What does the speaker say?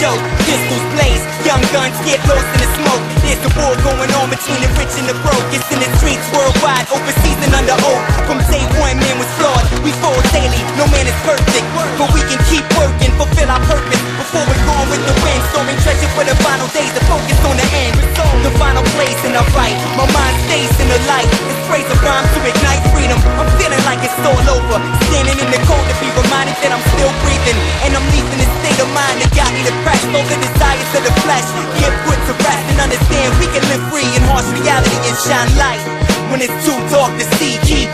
show. Pistols blaze, young guns get lost in the smoke. There's a war going on between the rich and the broke. It's in the streets worldwide, overseas and under oath. From day one, man was flawed. We fall daily, no man is perfect, but we can keep working, fulfill our purpose before we're gone with the wind. Storing treasure for the final days, the focus on the end. The final place and I write, my mind stays in the light. This phrase of rhyme to ignite freedom. I'm feeling like it's all over, standing in the cold to be reminded that I'm still breathing. And I'm leaving this state of mind that got me depressed. All the desires of the flesh get put to rest and understand we can live free in harsh reality and shine light. When it's too dark to see, keep